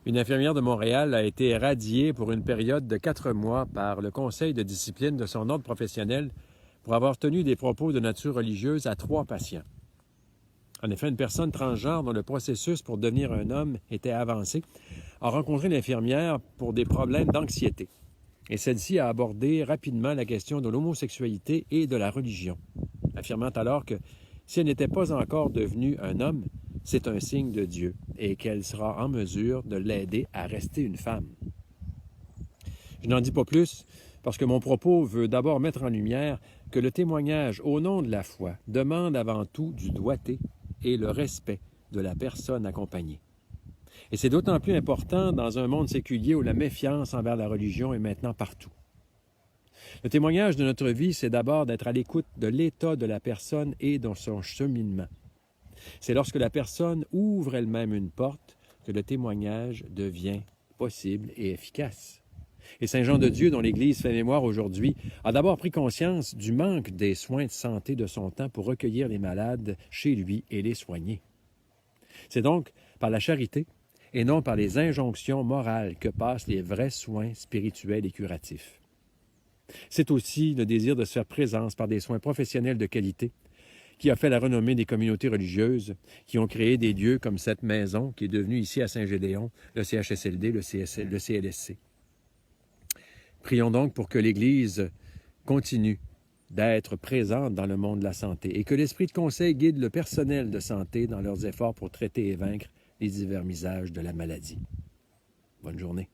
Une infirmière de Montréal a été radiée pour une période de 4 mois par le conseil de discipline de son ordre professionnel pour avoir tenu des propos de nature religieuse à 3 patients. En effet, une personne transgenre dont le processus pour devenir un homme était avancé a rencontré l'infirmière pour des problèmes d'anxiété. Et celle-ci a abordé rapidement la question de l'homosexualité et de la religion, affirmant alors que si elle n'était pas encore devenue un homme, c'est un signe de Dieu et qu'elle sera en mesure de l'aider à rester une femme. Je n'en dis pas plus parce que mon propos veut d'abord mettre en lumière que le témoignage au nom de la foi demande avant tout du doigté et le respect de la personne accompagnée. Et c'est d'autant plus important dans un monde séculier où la méfiance envers la religion est maintenant partout. Le témoignage de notre vie, c'est d'abord d'être à l'écoute de l'état de la personne et de son cheminement. C'est lorsque la personne ouvre elle-même une porte que le témoignage devient possible et efficace. Et Saint Jean de Dieu, dont l'Église fait mémoire aujourd'hui, a d'abord pris conscience du manque des soins de santé de son temps pour recueillir les malades chez lui et les soigner. C'est donc par la charité et non par les injonctions morales que passent les vrais soins spirituels et curatifs. C'est aussi le désir de se faire présence par des soins professionnels de qualité qui a fait la renommée des communautés religieuses, qui ont créé des lieux comme cette maison qui est devenue ici à Saint-Gédéon, le CHSLD, le CLSC. Prions donc pour que l'Église continue d'être présente dans le monde de la santé et que l'esprit de conseil guide le personnel de santé dans leurs efforts pour traiter et vaincre les divers misages de la maladie. Bonne journée.